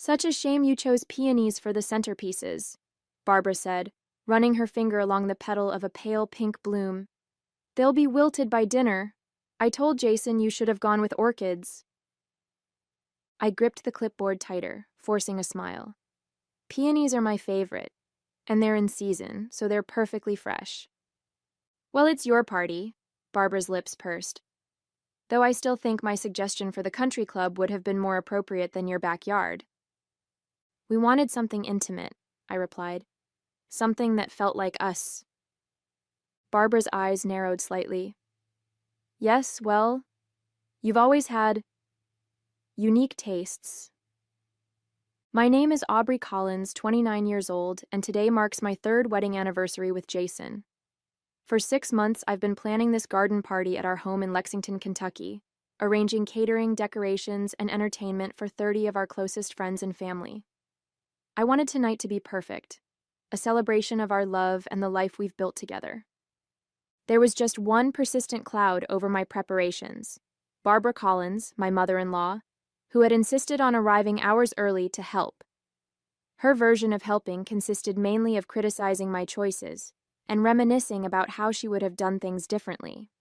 Such a shame you chose peonies for the centerpieces, Barbara said, running her finger along the petal of a pale pink bloom. They'll be wilted by dinner. I told Jason you should have gone with orchids. I gripped the clipboard tighter, forcing a smile. Peonies are my favorite, and they're in season, so they're perfectly fresh. Well, it's your party, Barbara's lips pursed. Though I still think my suggestion for the country club would have been more appropriate than your backyard. We wanted something intimate, I replied. Something that felt like us. Barbara's eyes narrowed slightly. Yes, well, you've always had unique tastes. My name is Aubrey Collins, 29 years old, and today marks my 3rd wedding anniversary with Jason. For 6 months, I've been planning this garden party at our home in Lexington, Kentucky, arranging catering, decorations, and entertainment for 30 of our closest friends and family. I wanted tonight to be perfect, a celebration of our love and the life we've built together. There was just one persistent cloud over my preparations. Barbara Collins, my mother-in-law, who had insisted on arriving hours early to help. Her version of helping consisted mainly of criticizing my choices and reminiscing about how she would have done things differently.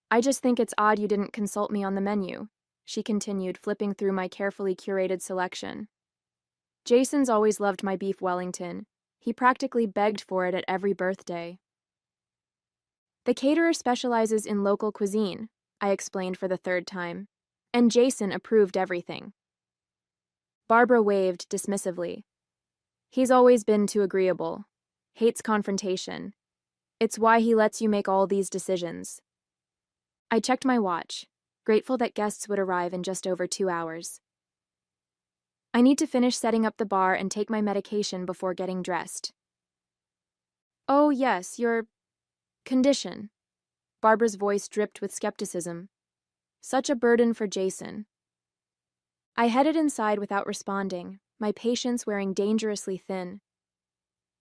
I just think it's odd you didn't consult me on the menu, she continued, flipping through my carefully curated selection. Jason's always loved my beef Wellington. He practically begged for it at every birthday. The caterer specializes in local cuisine, I explained for the 3rd time, and Jason approved everything. Barbara waved dismissively. He's always been too agreeable. Hates confrontation. It's why he lets you make all these decisions. I checked my watch, grateful that guests would arrive in just over 2 hours. I need to finish setting up the bar and take my medication before getting dressed. Oh, yes, your condition. Barbara's voice dripped with skepticism. Such a burden for Jason. I headed inside without responding, my patience wearing dangerously thin.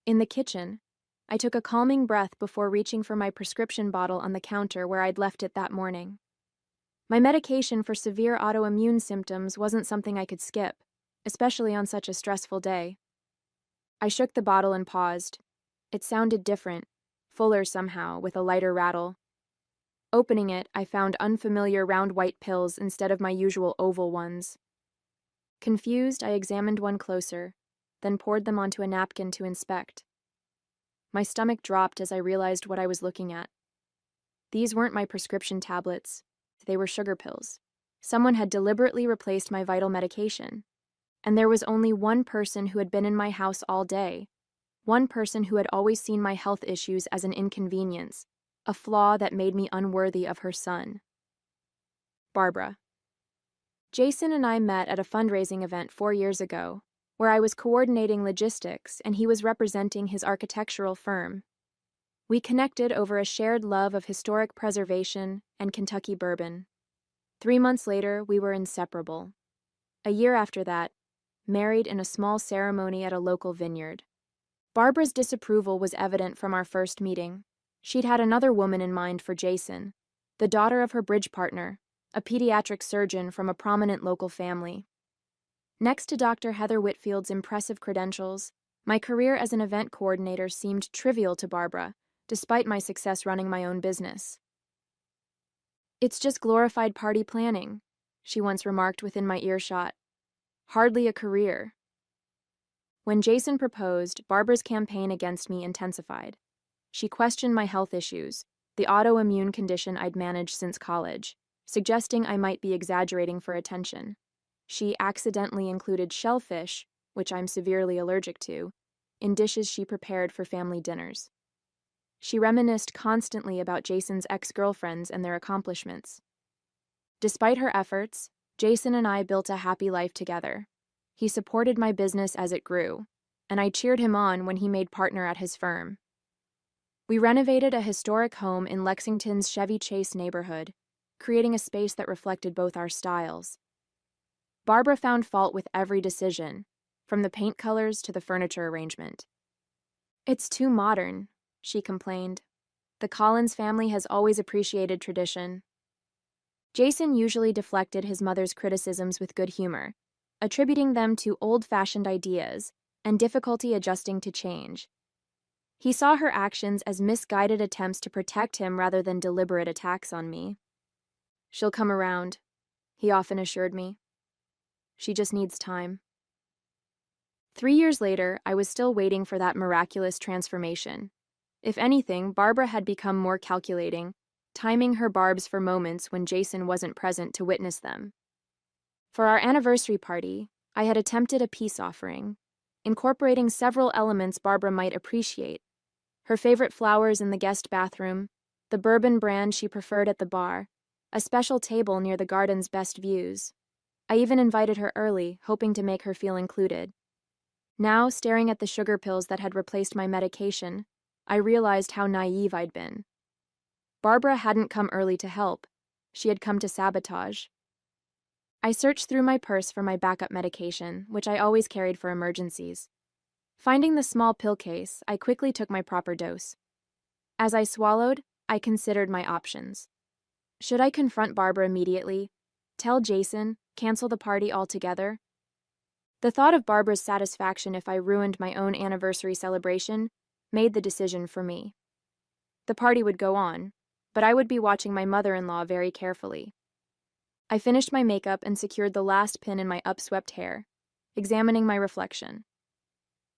In the kitchen, I took a calming breath before reaching for my prescription bottle on the counter where I'd left it that morning. My medication for severe autoimmune symptoms wasn't something I could skip, especially on such a stressful day. I shook the bottle and paused. It sounded different, fuller somehow, with a lighter rattle. Opening it, I found unfamiliar round white pills instead of my usual oval ones. Confused, I examined one closer, then poured them onto a napkin to inspect. My stomach dropped as I realized what I was looking at. These weren't my prescription tablets. They were sugar pills. Someone had deliberately replaced my vital medication. And there was only one person who had been in my house all day. One person who had always seen my health issues as an inconvenience, a flaw that made me unworthy of her son. Barbara. Jason and I met at a fundraising event 4 years ago, where I was coordinating logistics and he was representing his architectural firm. We connected over a shared love of historic preservation and Kentucky bourbon. 3 months later, we were inseparable. A year after that, married in a small ceremony at a local vineyard. Barbara's disapproval was evident from our first meeting. She'd had another woman in mind for Jason, the daughter of her bridge partner, a pediatric surgeon from a prominent local family. Next to Dr. Heather Whitfield's impressive credentials, my career as an event coordinator seemed trivial to Barbara, despite my success running my own business. It's just glorified party planning, she once remarked within my earshot. Hardly a career. When Jason proposed, Barbara's campaign against me intensified. She questioned my health issues, the autoimmune condition I'd managed since college, suggesting I might be exaggerating for attention. She accidentally included shellfish, which I'm severely allergic to, in dishes she prepared for family dinners. She reminisced constantly about Jason's ex-girlfriends and their accomplishments. Despite her efforts, Jason and I built a happy life together. He supported my business as it grew, and I cheered him on when he made partner at his firm. We renovated a historic home in Lexington's Chevy Chase neighborhood, creating a space that reflected both our styles. Barbara found fault with every decision, from the paint colors to the furniture arrangement. "It's too modern," she complained. "The Collins family has always appreciated tradition." Jason usually deflected his mother's criticisms with good humor, attributing them to old-fashioned ideas and difficulty adjusting to change. He saw her actions as misguided attempts to protect him rather than deliberate attacks on me. "She'll come around," he often assured me. "She just needs time." 3 years later, I was still waiting for that miraculous transformation. If anything, Barbara had become more calculating, timing her barbs for moments when Jason wasn't present to witness them. For our anniversary party, I had attempted a peace offering, incorporating several elements Barbara might appreciate: her favorite flowers in the guest bathroom, the bourbon brand she preferred at the bar, a special table near the garden's best views. I even invited her early, hoping to make her feel included. Now, staring at the sugar pills that had replaced my medication, I realized how naive I'd been. Barbara hadn't come early to help. She had come to sabotage. I searched through my purse for my backup medication, which I always carried for emergencies. Finding the small pill case, I quickly took my proper dose. As I swallowed, I considered my options. Should I confront Barbara immediately? Tell Jason? Cancel the party altogether? The thought of Barbara's satisfaction if I ruined my own anniversary celebration made the decision for me. The party would go on, but I would be watching my mother-in-law very carefully. I finished my makeup and secured the last pin in my upswept hair, examining my reflection.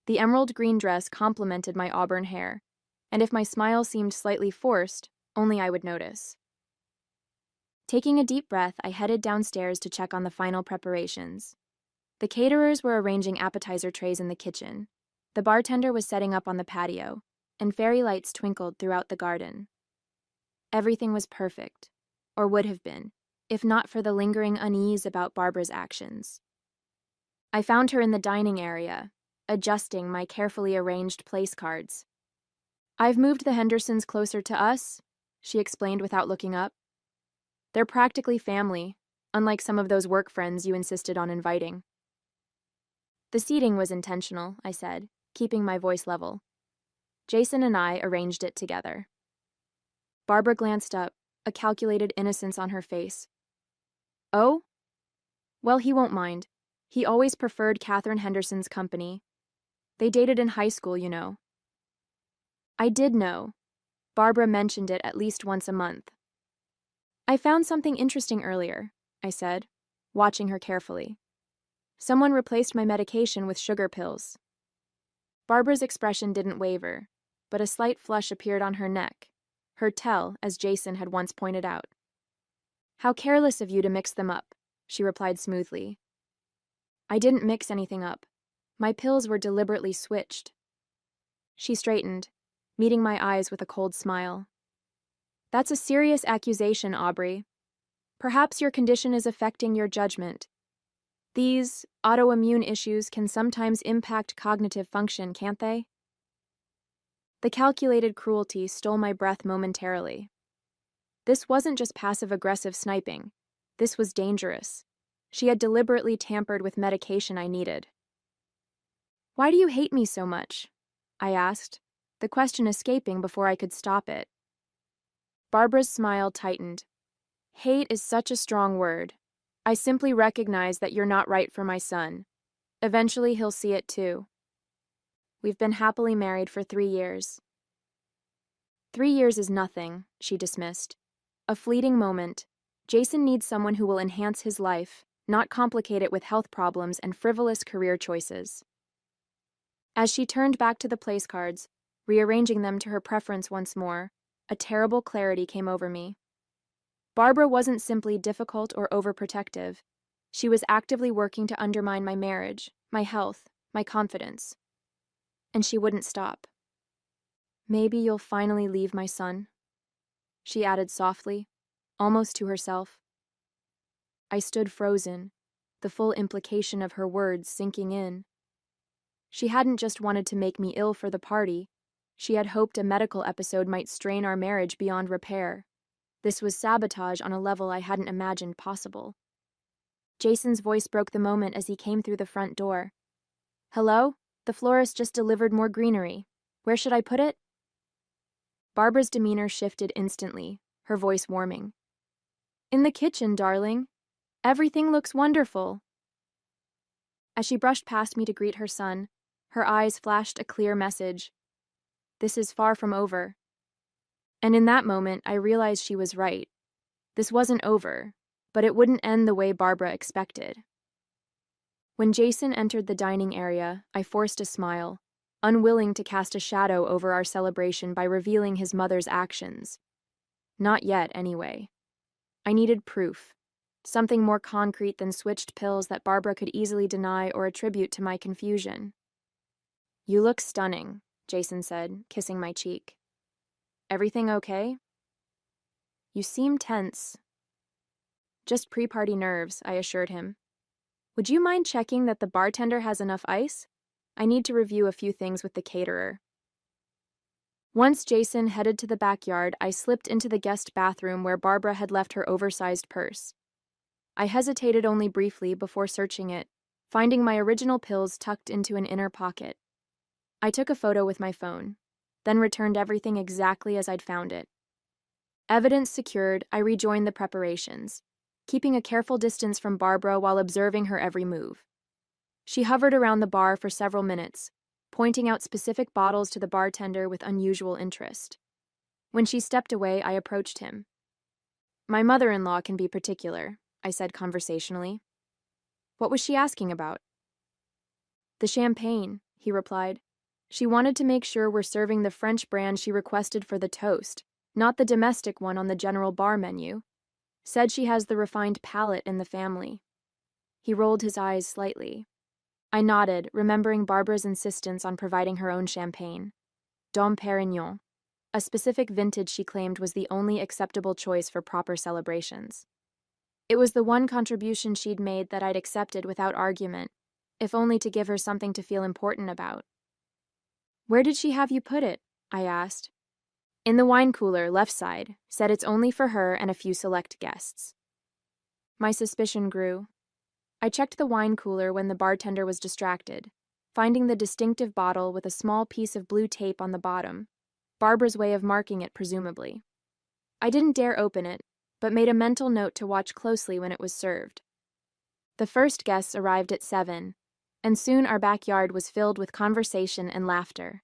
The emerald green dress complemented my auburn hair, and if my smile seemed slightly forced, only I would notice. Taking a deep breath, I headed downstairs to check on the final preparations. The caterers were arranging appetizer trays in the kitchen. The bartender was setting up on the patio, and fairy lights twinkled throughout the garden. Everything was perfect, or would have been, if not for the lingering unease about Barbara's actions. I found her in the dining area, adjusting my carefully arranged place cards. "I've moved the Hendersons closer to us," she explained without looking up. "They're practically family, unlike some of those work friends you insisted on inviting." "The seating was intentional," I said, keeping my voice level. "Jason and I arranged it together." Barbara glanced up, a calculated innocence on her face. "Oh? Well, he won't mind. He always preferred Catherine Henderson's company. They dated in high school, you know." I did know. Barbara mentioned it at least once a month. "I found something interesting earlier," I said, watching her carefully. "Someone replaced my medication with sugar pills." Barbara's expression didn't waver, but a slight flush appeared on her neck, her tell, as Jason had once pointed out. "How careless of you to mix them up," she replied smoothly. "I didn't mix anything up. My pills were deliberately switched." She straightened, meeting my eyes with a cold smile. "That's a serious accusation, Aubrey. Perhaps your condition is affecting your judgment. These autoimmune issues can sometimes impact cognitive function, can't they?" The calculated cruelty stole my breath momentarily. This wasn't just passive-aggressive sniping. This was dangerous. She had deliberately tampered with medication I needed. "Why do you hate me so much?" I asked, the question escaping before I could stop it. Barbara's smile tightened. "Hate is such a strong word. I simply recognize that you're not right for my son. Eventually he'll see it too. We've been happily married for 3 years. 3 years is nothing," she dismissed. "A fleeting moment. Jason needs someone who will enhance his life, not complicate it with health problems and frivolous career choices." As she turned back to the place cards, rearranging them to her preference once more, a terrible clarity came over me. Barbara wasn't simply difficult or overprotective. She was actively working to undermine my marriage, my health, my confidence. And she wouldn't stop. "Maybe you'll finally leave my son," she added softly, almost to herself. I stood frozen, the full implication of her words sinking in. She hadn't just wanted to make me ill for the party. She had hoped a medical episode might strain our marriage beyond repair. This was sabotage on a level I hadn't imagined possible. Jason's voice broke the moment as he came through the front door. "Hello? The florist just delivered more greenery. Where should I put it?" Barbara's demeanor shifted instantly, her voice warming. "In the kitchen, darling. Everything looks wonderful." As she brushed past me to greet her son, her eyes flashed a clear message. This is far from over. And in that moment, I realized she was right. This wasn't over, but it wouldn't end the way Barbara expected. When Jason entered the dining area, I forced a smile, unwilling to cast a shadow over our celebration by revealing his mother's actions. Not yet, anyway. I needed proof, something more concrete than switched pills that Barbara could easily deny or attribute to my confusion. You look stunning, Jason said, kissing my cheek. Everything okay? You seem tense. Just pre-party nerves, I assured him. Would you mind checking that the bartender has enough ice? I need to review a few things with the caterer. Once Jason headed to the backyard, I slipped into the guest bathroom where Barbara had left her oversized purse. I hesitated only briefly before searching it, finding my original pills tucked into an inner pocket. I took a photo with my phone, then returned everything exactly as I'd found it. Evidence secured, I rejoined the preparations, keeping a careful distance from Barbara while observing her every move. She hovered around the bar for several minutes, pointing out specific bottles to the bartender with unusual interest. When she stepped away, I approached him. My mother-in-law can be particular, I said conversationally. What was she asking about? The champagne, he replied. She wanted to make sure we're serving the French brand she requested for the toast, not the domestic one on the general bar menu. Said she has the refined palate in the family. He rolled his eyes slightly. I nodded, remembering Barbara's insistence on providing her own champagne. Dom Pérignon, a specific vintage she claimed was the only acceptable choice for proper celebrations. It was the one contribution she'd made that I'd accepted without argument, if only to give her something to feel important about. Where did she have you put it? I asked. In the wine cooler, left side, said it's only for her and a few select guests. My suspicion grew. I checked the wine cooler when the bartender was distracted, finding the distinctive bottle with a small piece of blue tape on the bottom, Barbara's way of marking it presumably. I didn't dare open it, but made a mental note to watch closely when it was served. The first guests arrived at 7, and soon our backyard was filled with conversation and laughter.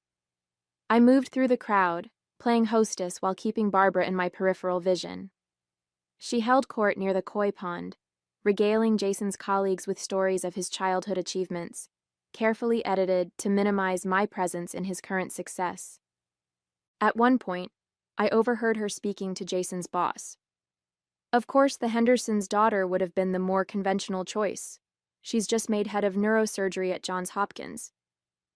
I moved through the crowd, playing hostess while keeping Barbara in my peripheral vision. She held court near the koi pond, regaling Jason's colleagues with stories of his childhood achievements, carefully edited to minimize my presence in his current success. At one point, I overheard her speaking to Jason's boss. Of course, the Hendersons' daughter would have been the more conventional choice. She's just made head of neurosurgery at Johns Hopkins.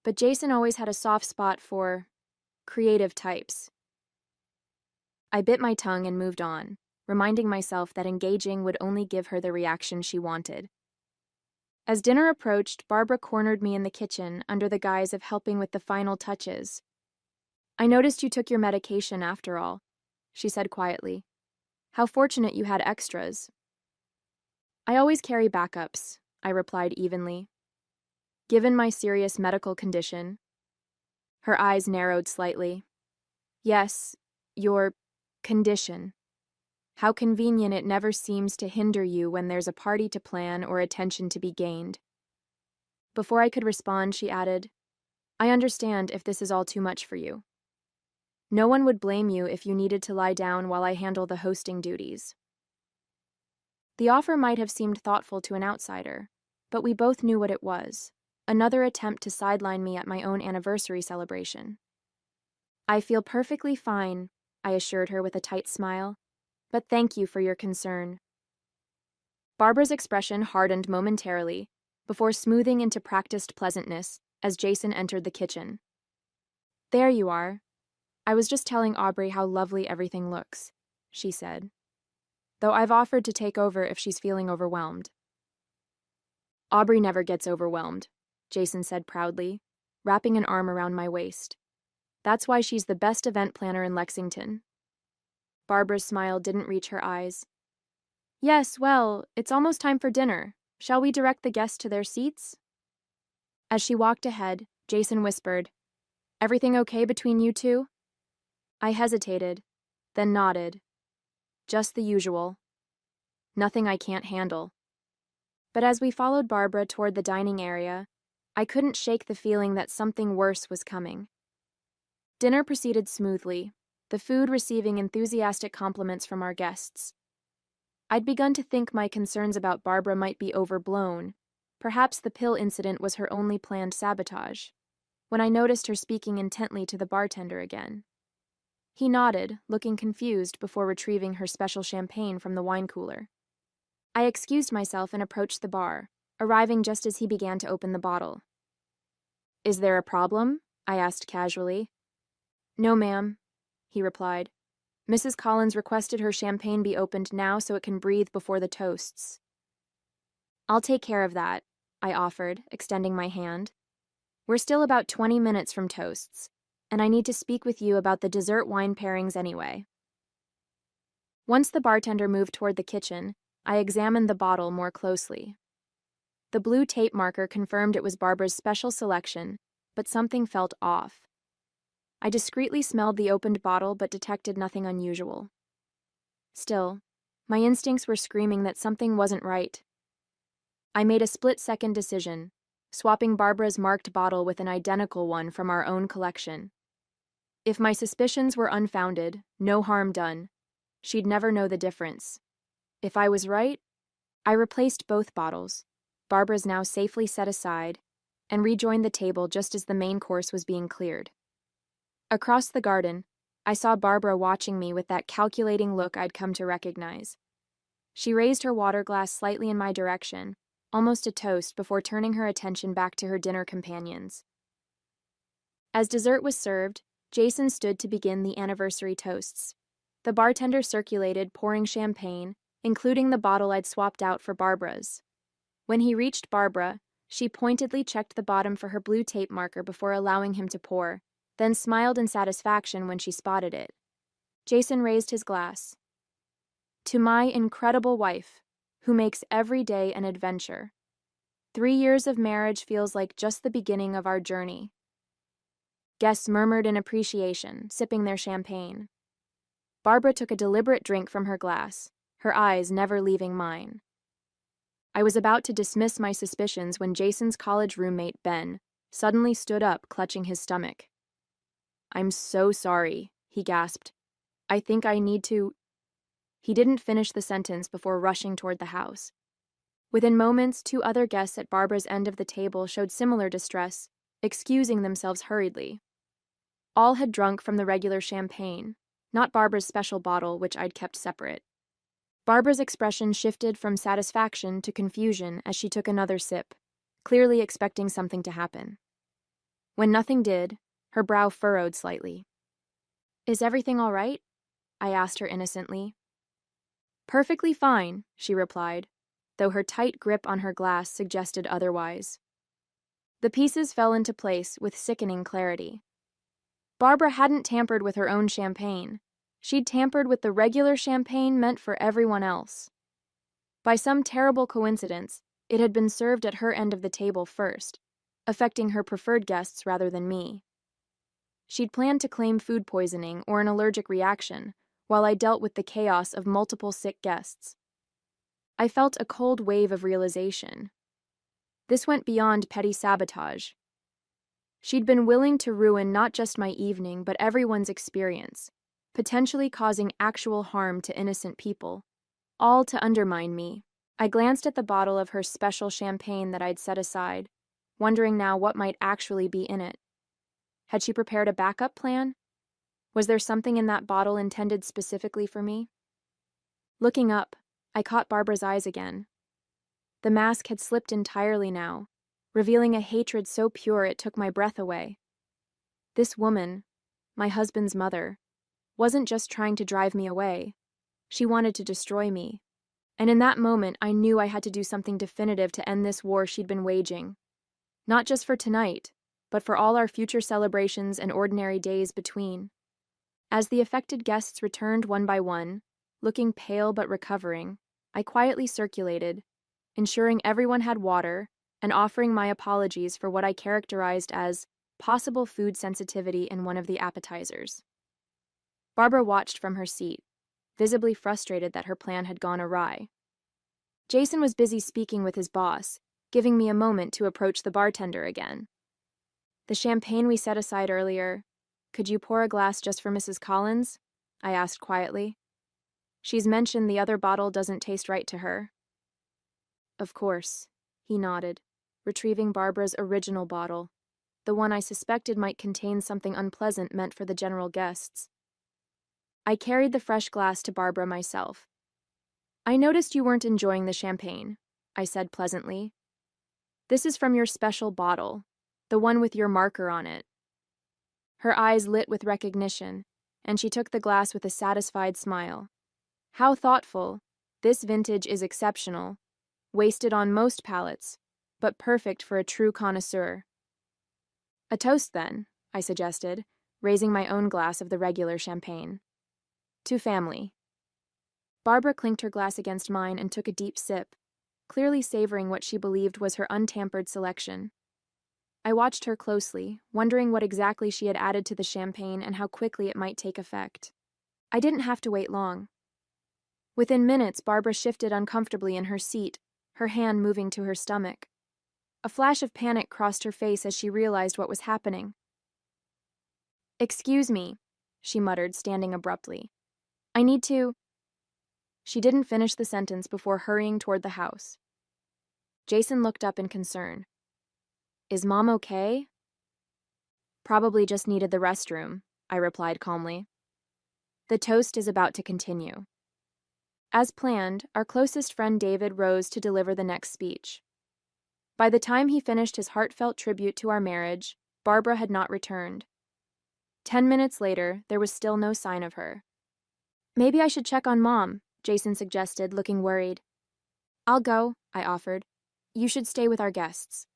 But Jason always had a soft spot for creative types. I bit my tongue and moved on, reminding myself that engaging would only give her the reaction she wanted. As dinner approached, Barbara cornered me in the kitchen under the guise of helping with the final touches. I noticed you took your medication after all, she said quietly. How fortunate you had extras. I always carry backups, I replied evenly. Given my serious medical condition. Her eyes narrowed slightly. Yes, your condition. How convenient it never seems to hinder you when there's a party to plan or attention to be gained. Before I could respond, she added, I understand if this is all too much for you. No one would blame you if you needed to lie down while I handle the hosting duties. The offer might have seemed thoughtful to an outsider, but we both knew what it was, another attempt to sideline me at my own anniversary celebration. I feel perfectly fine, I assured her with a tight smile, but thank you for your concern. Barbara's expression hardened momentarily, before smoothing into practiced pleasantness as Jason entered the kitchen. There you are. I was just telling Aubrey how lovely everything looks, she said. Though I've offered to take over if she's feeling overwhelmed. Aubrey never gets overwhelmed, Jason said proudly, wrapping an arm around my waist. That's why she's the best event planner in Lexington. Barbara's smile didn't reach her eyes. Yes, well, it's almost time for dinner. Shall we direct the guests to their seats? As she walked ahead, Jason whispered, Everything okay between you two? I hesitated, then nodded. Just the usual. Nothing I can't handle. But as we followed Barbara toward the dining area, I couldn't shake the feeling that something worse was coming. Dinner proceeded smoothly, the food receiving enthusiastic compliments from our guests. I'd begun to think my concerns about Barbara might be overblown. Perhaps the pill incident was her only planned sabotage, when I noticed her speaking intently to the bartender again. He nodded, looking confused before retrieving her special champagne from the wine cooler. I excused myself and approached the bar, arriving just as he began to open the bottle. "Is there a problem?" I asked casually. "No, ma'am," he replied. "Mrs. Collins requested her champagne be opened now so it can breathe before the toasts." "I'll take care of that," I offered, extending my hand. "We're still about 20 minutes from toasts, and I need to speak with you about the dessert wine pairings anyway." Once the bartender moved toward the kitchen, I examined the bottle more closely. The blue tape marker confirmed it was Barbara's special selection, but something felt off. I discreetly smelled the opened bottle but detected nothing unusual. Still, my instincts were screaming that something wasn't right. I made a split-second decision, swapping Barbara's marked bottle with an identical one from our own collection. If my suspicions were unfounded, no harm done. She'd never know the difference. If I was right, I replaced both bottles, Barbara's now safely set aside, and rejoined the table just as the main course was being cleared. Across the garden, I saw Barbara watching me with that calculating look I'd come to recognize. She raised her water glass slightly in my direction, almost a toast, before turning her attention back to her dinner companions. As dessert was served, Jason stood to begin the anniversary toasts. The bartender circulated, pouring champagne, including the bottle I'd swapped out for Barbara's. When he reached Barbara, she pointedly checked the bottom for her blue tape marker before allowing him to pour, then smiled in satisfaction when she spotted it. Jason raised his glass. "To my incredible wife, who makes every day an adventure. 3 years of marriage feels like just the beginning of our journey." Guests murmured in appreciation, sipping their champagne. Barbara took a deliberate drink from her glass, her eyes never leaving mine. I was about to dismiss my suspicions when Jason's college roommate, Ben, suddenly stood up, clutching his stomach. "I'm so sorry," he gasped. "I think I need to—" He didn't finish the sentence before rushing toward the house. Within moments, 2 other guests at Barbara's end of the table showed similar distress, excusing themselves hurriedly. All had drunk from the regular champagne, not Barbara's special bottle, which I'd kept separate. Barbara's expression shifted from satisfaction to confusion as she took another sip, clearly expecting something to happen. When nothing did, her brow furrowed slightly. "Is everything all right?" I asked her innocently. "Perfectly fine," she replied, though her tight grip on her glass suggested otherwise. The pieces fell into place with sickening clarity. Barbara hadn't tampered with her own champagne. She'd tampered with the regular champagne meant for everyone else. By some terrible coincidence, it had been served at her end of the table first, affecting her preferred guests rather than me. She'd planned to claim food poisoning or an allergic reaction, while I dealt with the chaos of multiple sick guests. I felt a cold wave of realization. This went beyond petty sabotage. She'd been willing to ruin not just my evening, but everyone's experience, potentially causing actual harm to innocent people, all to undermine me. I glanced at the bottle of her special champagne that I'd set aside, wondering now what might actually be in it. Had she prepared a backup plan? Was there something in that bottle intended specifically for me? Looking up, I caught Barbara's eyes again. The mask had slipped entirely now, revealing a hatred so pure it took my breath away. This woman, my husband's mother, wasn't just trying to drive me away. She wanted to destroy me. And in that moment, I knew I had to do something definitive to end this war she'd been waging. Not just for tonight, but for all our future celebrations and ordinary days between. As the affected guests returned one by one, looking pale but recovering, I quietly circulated, ensuring everyone had water and offering my apologies for what I characterized as possible food sensitivity in one of the appetizers. Barbara watched from her seat, visibly frustrated that her plan had gone awry. Jason was busy speaking with his boss, giving me a moment to approach the bartender again. The champagne we set aside earlier, could you pour a glass just for Mrs. Collins? I asked quietly. She's mentioned the other bottle doesn't taste right to her. Of course, he nodded, retrieving Barbara's original bottle, the one I suspected might contain something unpleasant meant for the general guests. I carried the fresh glass to Barbara myself. I noticed you weren't enjoying the champagne, I said pleasantly. This is from your special bottle, the one with your marker on it. Her eyes lit with recognition, and she took the glass with a satisfied smile. How thoughtful. This vintage is exceptional, wasted on most palates, but perfect for a true connoisseur. A toast, then, I suggested, raising my own glass of the regular champagne. To family. Barbara clinked her glass against mine and took a deep sip, clearly savoring what she believed was her untampered selection. I watched her closely, wondering what exactly she had added to the champagne and how quickly it might take effect. I didn't have to wait long. Within minutes, Barbara shifted uncomfortably in her seat, her hand moving to her stomach. A flash of panic crossed her face as she realized what was happening. "Excuse me," she muttered, standing abruptly. "I need to—" She didn't finish the sentence before hurrying toward the house. Jason looked up in concern. "Is Mom okay?" "Probably just needed the restroom," I replied calmly. The toast is about to continue. As planned, our closest friend David rose to deliver the next speech. By the time he finished his heartfelt tribute to our marriage, Barbara had not returned. 10 minutes later, there was still no sign of her. "Maybe I should check on Mom," Jason suggested, looking worried. "I'll go," I offered. "You should stay with our guests."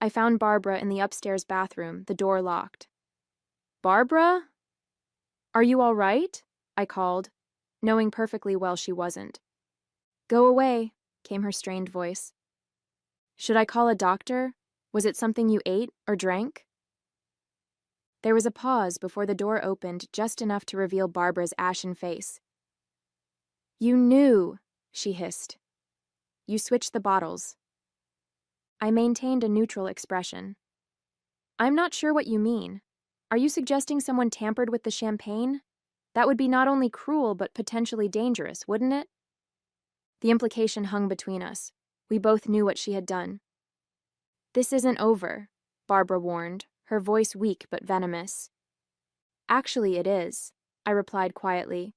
I found Barbara in the upstairs bathroom, the door locked. "Barbara? Are you all right?" I called, knowing perfectly well she wasn't. "Go away," came her strained voice. "Should I call a doctor? Was it something you ate or drank?" There was a pause before the door opened just enough to reveal Barbara's ashen face. "You knew," she hissed. "You switched the bottles." I maintained a neutral expression. "I'm not sure what you mean. Are you suggesting someone tampered with the champagne? That would be not only cruel but potentially dangerous, wouldn't it?" The implication hung between us. We both knew what she had done. "This isn't over," Barbara warned, her voice weak but venomous. "Actually, it is," I replied quietly.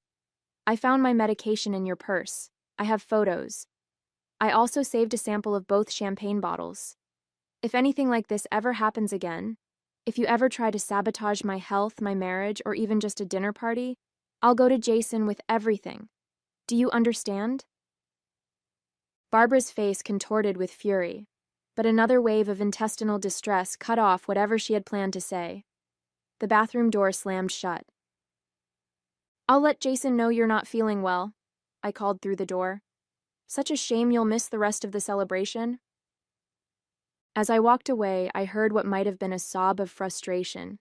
"I found my medication in your purse. I have photos. I also saved a sample of both champagne bottles. If anything like this ever happens again, if you ever try to sabotage my health, my marriage, or even just a dinner party, I'll go to Jason with everything. Do you understand?" Barbara's face contorted with fury, but another wave of intestinal distress cut off whatever she had planned to say. The bathroom door slammed shut. "I'll let Jason know you're not feeling well," I called through the door. "Such a shame you'll miss the rest of the celebration." As I walked away, I heard what might have been a sob of frustration.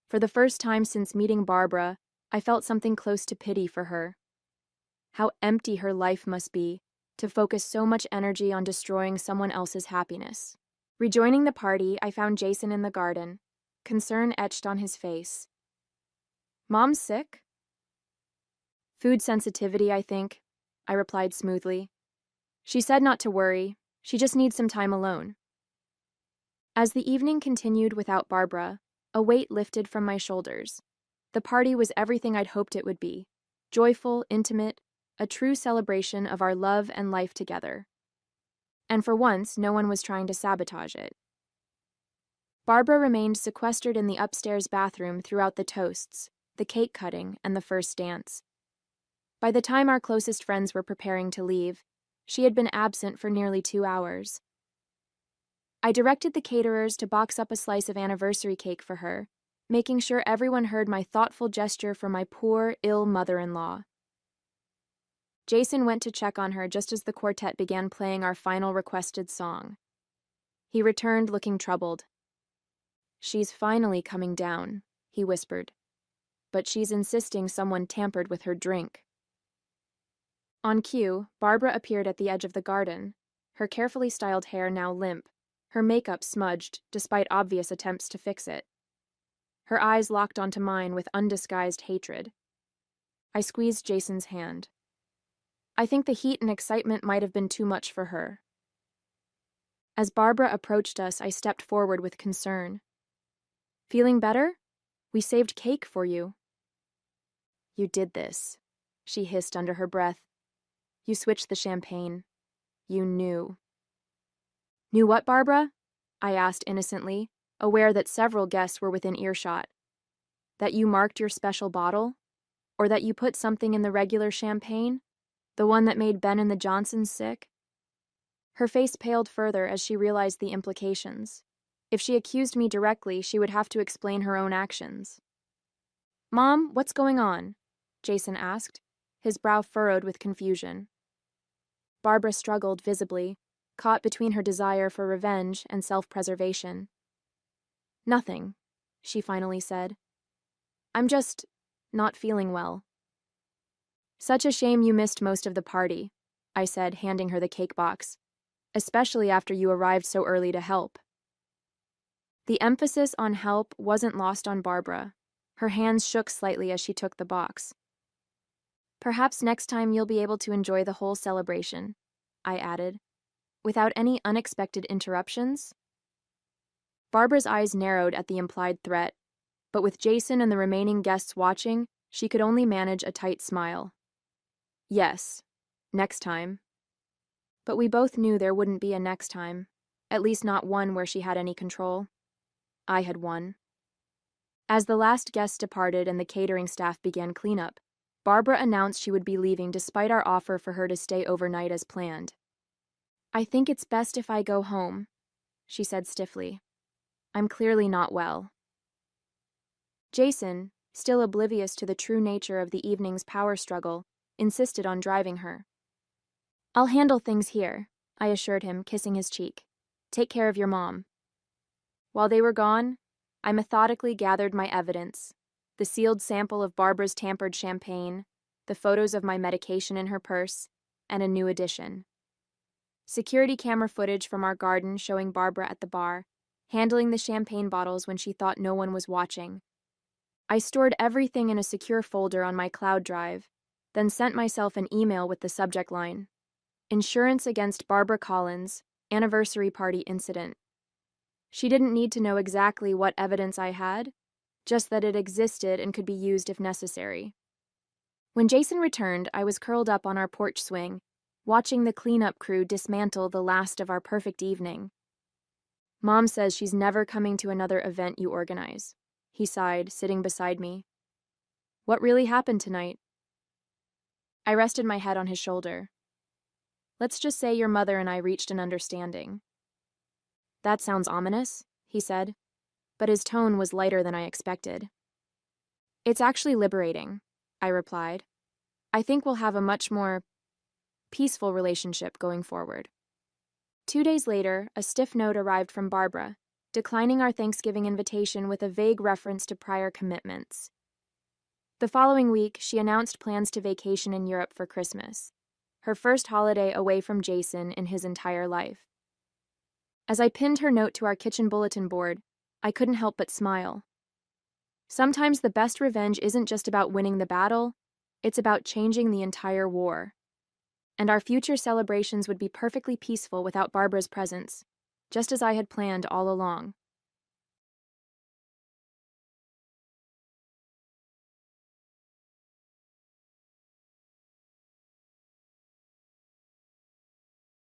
For the first time since meeting Barbara, I felt something close to pity for her. How empty her life must be, to focus so much energy on destroying someone else's happiness. Rejoining the party, I found Jason in the garden, concern etched on his face. "Mom's sick?" "Food sensitivity, I think," I replied smoothly. "She said not to worry, she just needs some time alone." As the evening continued without Barbara, a weight lifted from my shoulders. The party was everything I'd hoped it would be. Joyful, intimate, a true celebration of our love and life together. And for once, no one was trying to sabotage it. Barbara remained sequestered in the upstairs bathroom throughout the toasts, the cake cutting, and the first dance. By the time our closest friends were preparing to leave, she had been absent for nearly 2 hours. I directed the caterers to box up a slice of anniversary cake for her, making sure everyone heard my thoughtful gesture for my poor, ill mother-in-law. Jason went to check on her just as the quartet began playing our final requested song. He returned looking troubled. "She's finally coming down," he whispered. "But she's insisting someone tampered with her drink." On cue, Barbara appeared at the edge of the garden, her carefully styled hair now limp, her makeup smudged despite obvious attempts to fix it. Her eyes locked onto mine with undisguised hatred. I squeezed Jason's hand. I think the heat and excitement might have been too much for her. As Barbara approached us, I stepped forward with concern. Feeling better? We saved cake for you. You did this, she hissed under her breath. You switched the champagne. You knew. Knew what, Barbara? I asked innocently, aware that several guests were within earshot. That you marked your special bottle? Or that you put something in the regular champagne? The one that made Ben and the Johnsons sick? Her face paled further as she realized the implications. If she accused me directly, she would have to explain her own actions. Mom, what's going on? Jason asked, his brow furrowed with confusion. Barbara struggled visibly, caught between her desire for revenge and self-preservation. Nothing, she finally said. I'm just not feeling well. Such a shame you missed most of the party, I said, handing her the cake box, especially after you arrived so early to help. The emphasis on help wasn't lost on Barbara. Her hands shook slightly as she took the box. Perhaps next time you'll be able to enjoy the whole celebration, I added, without any unexpected interruptions. Barbara's eyes narrowed at the implied threat, but with Jason and the remaining guests watching, she could only manage a tight smile. Yes, next time. But we both knew there wouldn't be a next time, at least not one where she had any control. I had won. As the last guest departed and the catering staff began cleanup, Barbara announced she would be leaving despite our offer for her to stay overnight as planned. I think it's best if I go home, she said stiffly. I'm clearly not well. Jason, still oblivious to the true nature of the evening's power struggle, insisted on driving her. I'll handle things here, I assured him, kissing his cheek. Take care of your mom. While they were gone, I methodically gathered my evidence, the sealed sample of Barbara's tampered champagne, the photos of my medication in her purse, and a new addition. Security camera footage from our garden showing Barbara at the bar, handling the champagne bottles when she thought no one was watching. I stored everything in a secure folder on my cloud drive, then sent myself an email with the subject line: Insurance against Barbara Collins, anniversary party incident. She didn't need to know exactly what evidence I had, just that it existed and could be used if necessary. When Jason returned, I was curled up on our porch swing, watching the cleanup crew dismantle the last of our perfect evening. Mom says she's never coming to another event you organize, he sighed, sitting beside me. What really happened tonight? I rested my head on his shoulder. Let's just say your mother and I reached an understanding. That sounds ominous, he said, but his tone was lighter than I expected. It's actually liberating, I replied. I think we'll have a much more peaceful relationship going forward. 2 days later, a stiff note arrived from Barbara, declining our Thanksgiving invitation with a vague reference to prior commitments. The following week, she announced plans to vacation in Europe for Christmas, her first holiday away from Jason in his entire life. As I pinned her note to our kitchen bulletin board, I couldn't help but smile. Sometimes the best revenge isn't just about winning the battle, it's about changing the entire war. And our future celebrations would be perfectly peaceful without Barbara's presence, just as I had planned all along.